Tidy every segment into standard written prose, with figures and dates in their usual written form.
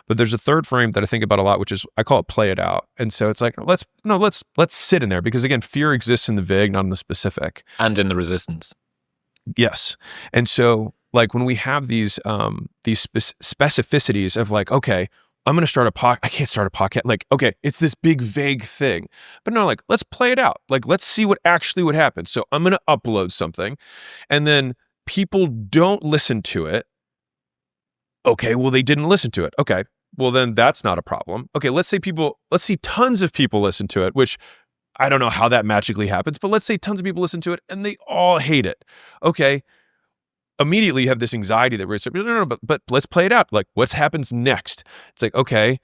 But there's a third frame that I think about a lot, which is I call it play it out. And so it's like, let's sit in there, because again, fear exists in the vague, not in the specific. And in the resistance. Yes. And so like when we have these specificities of like, okay, I'm going to start a podcast. I can't start a podcast. Like, okay, it's this big vague thing, but no, like, let's play it out. Like, let's see what actually would happen. So I'm going to upload something, and then people don't listen to it. Okay, well, they didn't listen to it. Okay, well, then that's not a problem. Okay, let's see tons of people listen to it, which I don't know how that magically happens, but let's say tons of people listen to it and they all hate it. Okay, immediately you have this anxiety that we're no, but let's play it out. Like, what happens next? It's like, okay,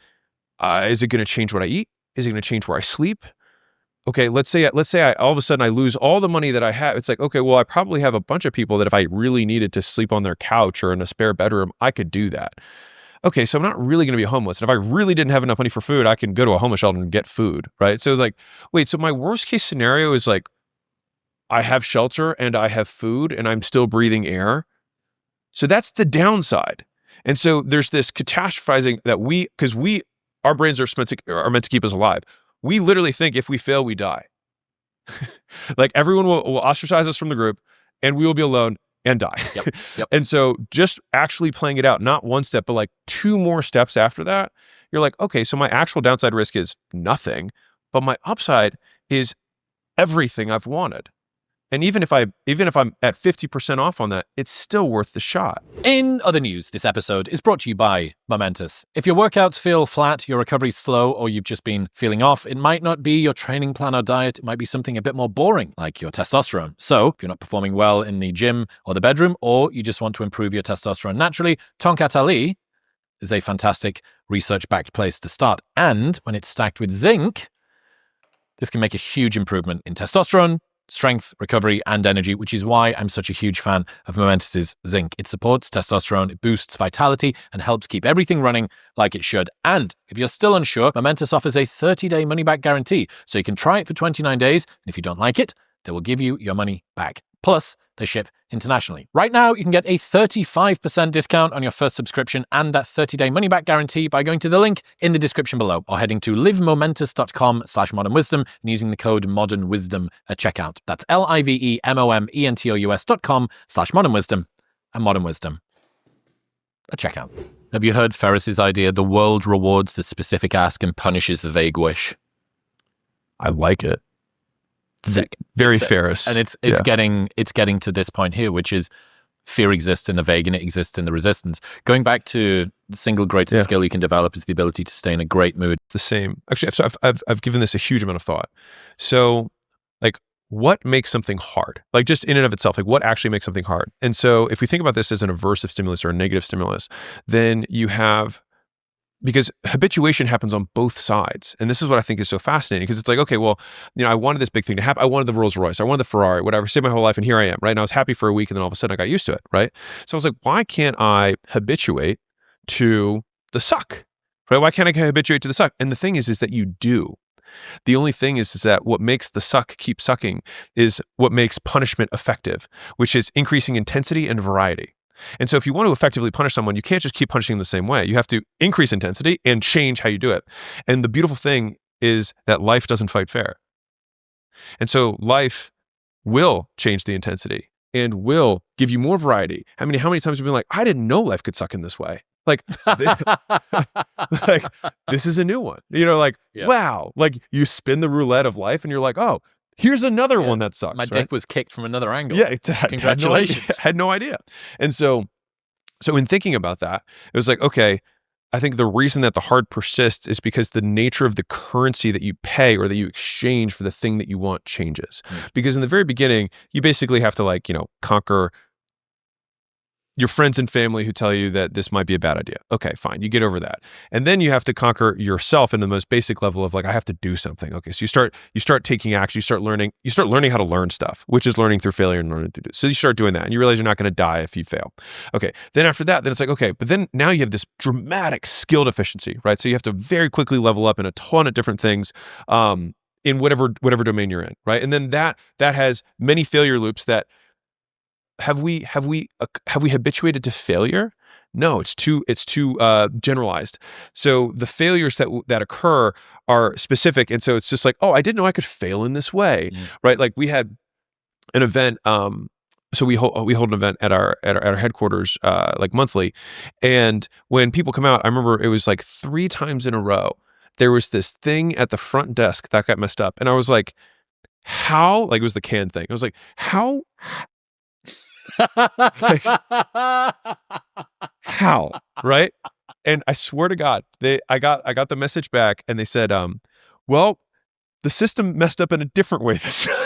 is it going to change what I eat? Is it going to change where I sleep? Okay, let's say I all of a sudden I lose all the money that I have. It's like, okay, well, I probably have a bunch of people that if I really needed to sleep on their couch or in a spare bedroom, I could do that. Okay, so I'm not really going to be homeless. And if I really didn't have enough money for food, I can go to a homeless shelter and get food, right? So it's like, wait, so my worst case scenario is like, I have shelter and I have food and I'm still breathing air. So that's the downside. And so there's this catastrophizing that because our brains are meant to keep us alive. We literally think if we fail, we die. Like everyone will ostracize us from the group and we will be alone and die. Yep. And so just actually playing it out, not one step, but like 2 more steps after that, you're like, okay, so my actual downside risk is nothing, but my upside is everything I've wanted. And even if I'm at 50% off on that, it's still worth the shot. In other news, this episode is brought to you by Momentous. If your workouts feel flat, your recovery's slow, or you've just been feeling off, it might not be your training plan or diet. It might be something a bit more boring, like your testosterone. So if you're not performing well in the gym or the bedroom, or you just want to improve your testosterone naturally, Tonkat Ali is a fantastic research-backed place to start. And when it's stacked with zinc, this can make a huge improvement in testosterone, strength, recovery, and energy, which is why I'm such a huge fan of Momentous's zinc. It supports testosterone, it boosts vitality, and helps keep everything running like it should. And if you're still unsure, Momentous offers a 30-day money-back guarantee, so you can try it for 29 days, and if you don't like it, they will give you your money back. Plus, they ship internationally. Right now, you can get a 35% discount on your first subscription and that 30-day money-back guarantee by going to the link in the description below or heading to livemomentous.com/modernwisdom and using the code modernwisdom at checkout. That's livemomentous.com/modernwisdom and modern wisdom at checkout. Have you heard Ferriss's idea, the world rewards the specific ask and punishes the vague wish? I like it. Sick. Very Ferriss. And it's getting to this point here, which is fear exists in the vague and it exists in the resistance. Going back to the single greatest skill you can develop is the ability to stay in a great mood. The same. Actually, so I've given this a huge amount of thought. So like, what makes something hard? Like just in and of itself, like what actually makes something hard? And so if we think about this as an aversive stimulus or a negative stimulus, then you have, because habituation happens on both sides. And this is what I think is so fascinating, because it's like, okay, well, I wanted this big thing to happen. I wanted the Rolls Royce. I wanted the Ferrari, whatever, saved my whole life. And here I am, right? And I was happy for a week. And then all of a sudden I got used to it, right? So I was like, why can't I habituate to the suck, right? Why can't I habituate to the suck? And the thing is that you do. The only thing is that what makes the suck keep sucking is what makes punishment effective, which is increasing intensity and variety. And so if you want to effectively punish someone, you can't just keep punishing them the same way. You have to increase intensity and change how you do it. And the beautiful thing is that life doesn't fight fair. And so life will change the intensity and will give you more variety. How many times have you been like, I didn't know life could suck in this way? Like, like this is a new one. Wow. Like you spin the roulette of life and you're like, oh, here's another one that sucks. My dick was kicked from another angle. Yeah, congratulations. Had no idea. And so in thinking about that, it was like, okay, I think the reason that the hard persists is because the nature of the currency that you pay or that you exchange for the thing that you want changes. Because in the very beginning, you basically have to conquer your friends and family who tell you that this might be a bad idea. Okay, fine. You get over that. And then you have to conquer yourself in the most basic level of I have to do something. Okay, so you start taking action, you start learning how to learn stuff, which is learning through failure and learning through do. So you start doing that and you realize you're not going to die if you fail. Okay, then after that, then it's like, okay, but then now you have this dramatic skill deficiency, right? So you have to very quickly level up in a ton of different things in whatever domain you're in, right? And then that has many failure loops that have we habituated to failure No, it's too generalized. So the failures that occur are specific, and so it's just like, oh, I didn't know I could fail in this way, right? Like we had an event. So we hold an event at our headquarters like monthly, and when people come out, I remember it was like 3 times in a row there was this thing at the front desk that got messed up, and I was like, how? Like it was the can thing. I was like, how? Like, how? Right? And I swear to God, I got the message back, and they said, well, the system messed up in a different way this time.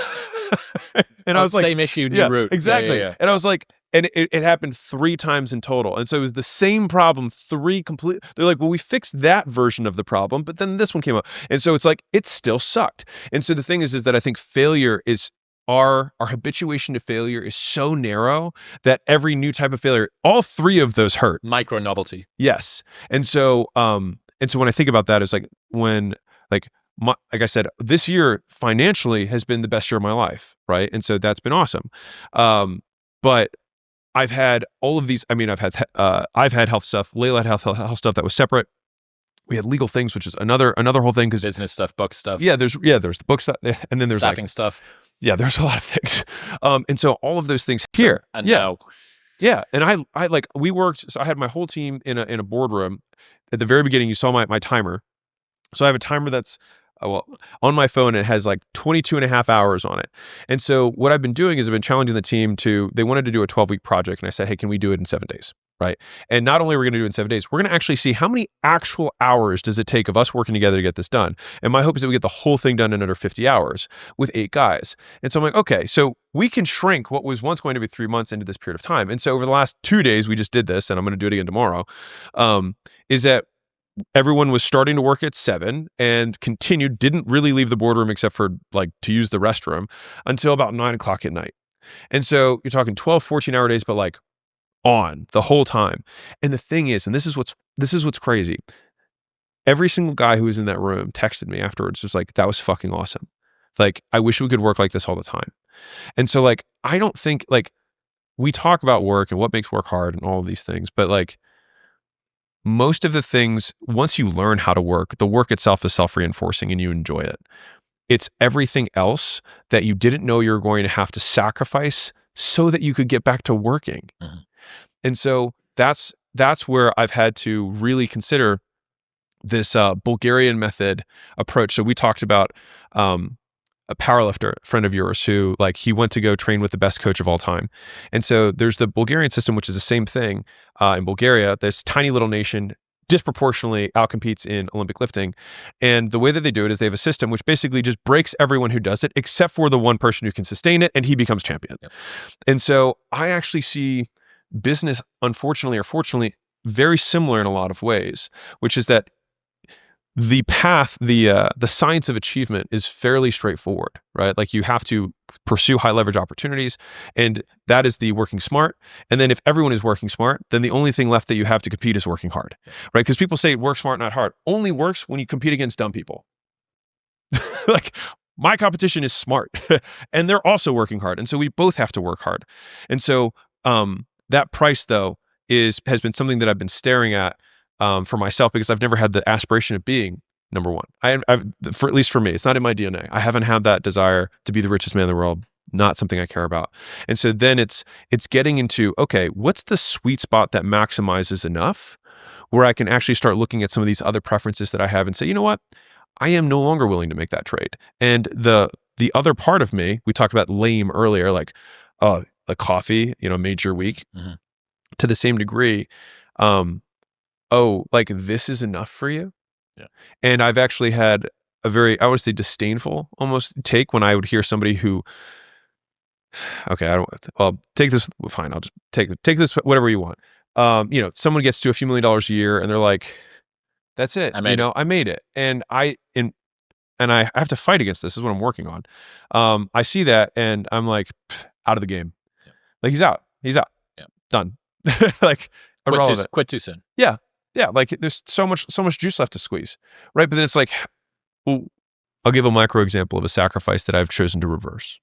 And I was like, same issue, new route. Exactly. Yeah. And I was like, and it happened 3 times in total. And so it was the same problem, 3 complete. They're like, well, we fixed that version of the problem, but then this one came up. And so it's like, it still sucked. And so the thing is that I think failure is our habituation to failure is so narrow that every new type of failure, all 3 of those hurt. Micro novelty. Yes. And so when I think about that, is like when like I said, this year financially has been the best year of my life, right? And so that's been awesome. But I've had all of these. I mean, I've had health stuff. Layla had health stuff that was separate. We had legal things, which is another whole thing, because Business stuff, book stuff. Yeah, there's the book stuff, and then there's staffing stuff. Yeah, there's a lot of things. And so all of those things here. And now. Yeah, and I like, we worked. So I had my whole team in a boardroom. At the very beginning, you saw my timer. So I have a timer that's on my phone. It has like 22 and a half hours on it. And so what I've been doing is I've been challenging the team they wanted to do a 12-week project. And I said, hey, can we do it in 7 days? Right. And not only are we going to do it in 7 days, we're going to actually see how many actual hours does it take of us working together to get this done. And my hope is that we get the whole thing done in under 50 hours with 8 guys. And so I'm like, okay, so we can shrink what was once going to be 3 months into this period of time. And so over the last 2 days, we just did this, and I'm going to do it again tomorrow, is that everyone was starting to work at 7 and continued, didn't really leave the boardroom except for like to use the restroom until about 9 o'clock at night. And so you're talking 12, 14-hour days, but like on the whole time. And the thing is, and this is what's crazy, every single guy who was in that room texted me afterwards, was like, that was fucking awesome. Like, I wish we could work like this all the time. And so like, I don't think, like, we talk about work and what makes work hard and all of these things, but like, most of the things, once you learn how to work, the work itself is self-reinforcing and you enjoy it. It's everything else that you didn't know you were going to have to sacrifice so that you could get back to working. Mm-hmm. And so that's where I've had to really consider this Bulgarian method approach. So we talked about a powerlifter, a friend of yours, who, like, he went to go train with the best coach of all time. And so there's the Bulgarian system, which is the same thing in Bulgaria. This tiny little nation disproportionately outcompetes in Olympic lifting. And the way that they do it is they have a system which basically just breaks everyone who does it, except for the one person who can sustain it, and he becomes champion. Yep. And so I actually see business, unfortunately or fortunately, very similar in a lot of ways, which is that the path, the science of achievement is fairly straightforward, right? Like, you have to pursue high leverage opportunities, and that is the working smart. And then if everyone is working smart, then the only thing left that you have to compete is working hard, right? Because people say work smart, not hard. Only works when you compete against dumb people. Like, my competition is smart and they're also working hard. And so we both have to work hard. And so that price, though, has been something that I've been staring at for myself, because I've never had the aspiration of being number one. I've, for at least for me, it's not in my DNA. I haven't had that desire to be the richest man in the world. Not something I care about. And so then it's getting into, okay, what's the sweet spot that maximizes enough where I can actually start looking at some of these other preferences that I have and say, you know what? I am no longer willing to make that trade. And the other part of me, we talked about lame earlier, like, the coffee, made your week. Mm-hmm. To the same degree, like, this is enough for you? Yeah. And I've actually had a very, I would say, disdainful almost take when I would hear somebody who, okay, take this, fine, I'll just take this, whatever you want. Someone gets to a few $1 million a year and they're like, that's it. I made it. And I have to fight against this. This is what I'm working on. I see that and I'm like, out of the game. Yeah. Like, he's out. Yeah. Done. Like, quit too soon. Yeah. Yeah. Like, there's so much juice left to squeeze. Right. But then it's like, well, I'll give a micro example of a sacrifice that I've chosen to reverse,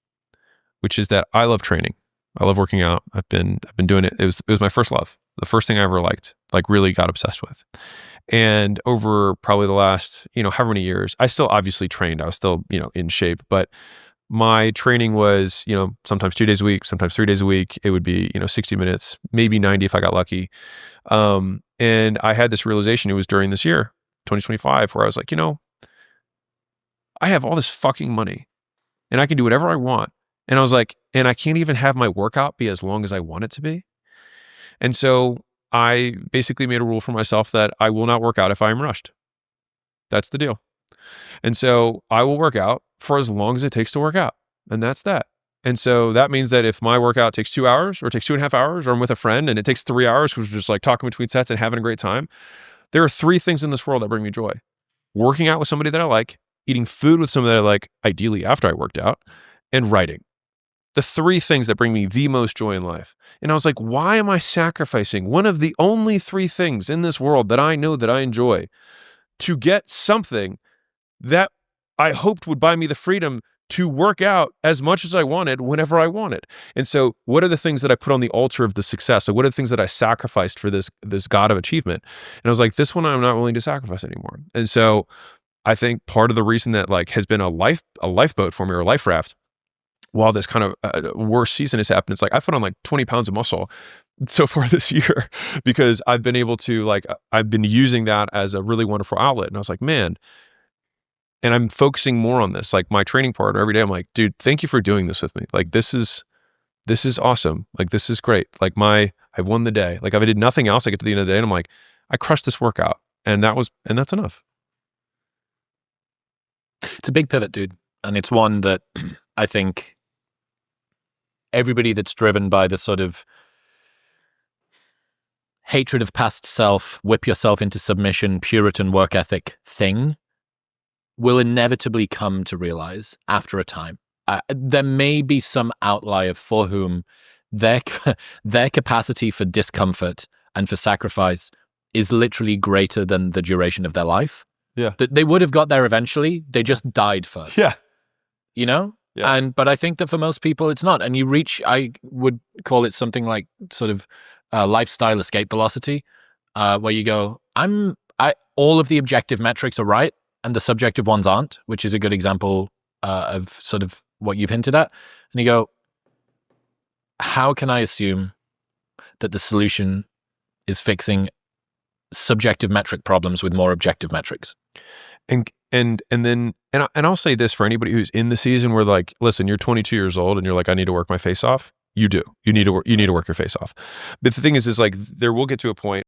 which is that I love training. I love working out. I've been doing it. It was my first love. The first thing I ever liked, like really got obsessed with. And over probably the last, however many years, I still obviously trained. I was still, in shape, but my training was, sometimes 2 days a week, sometimes 3 days a week. It would be, 60 minutes, maybe 90 if I got lucky. And I had this realization, it was during this year, 2025, where I was like, I have all this fucking money and I can do whatever I want. And I was like, and I can't even have my workout be as long as I want it to be. And so I basically made a rule for myself that I will not work out if I am rushed. That's the deal. And so I will work out for as long as it takes to work out. And that's that. And so that means that if my workout takes 2 hours or takes 2.5 hours, or I'm with a friend and it takes 3 hours because we're just like talking between sets and having a great time, there are 3 things in this world that bring me joy. Working out with somebody that I like, eating food with somebody that I like, ideally after I worked out, and writing. The 3 things that bring me the most joy in life. And I was like, why am I sacrificing one of the only 3 things in this world that I know that I enjoy to get something that I hoped would buy me the freedom to work out as much as I wanted whenever I wanted? And so what are the things that I put on the altar of the success? So what are the things that I sacrificed for this God of achievement? And I was like, this one I'm not willing to sacrifice anymore. And so I think part of the reason that like has been a lifeboat for me, or a life raft, while this kind of worst season has happened, it's like I put on like 20 pounds of muscle so far this year because I've been able to I've been using that as a really wonderful outlet. And I was like, man, and I'm focusing more on this. Like my training partner every day, I'm like, dude, thank you for doing this with me. Like this is awesome. Like this is great. Like I've won the day. Like if I did nothing else, I get to the end of the day and I'm like, I crushed this workout. And that's enough. It's a big pivot, dude. And it's one that I think everybody that's driven by the sort of hatred of past self, whip yourself into submission, Puritan work ethic thing will inevitably come to realize after a time. There may be some outlier for whom their capacity for discomfort and for sacrifice is literally greater than the duration of their life. Yeah. They would have got there eventually. They just died first. Yeah. Yeah. But I think that for most people it's not. And I would call it something like sort of lifestyle escape velocity, where you go, all of the objective metrics are right and the subjective ones aren't, which is a good example of sort of what you've hinted at. And you go, how can I assume that the solution is fixing subjective metric problems with more objective metrics? And I'll say this for anybody who's in the season where like, listen, you're 22 years old and you're like, I need to work my face off. You do. You need to work your face off. But the thing is like there will get to a point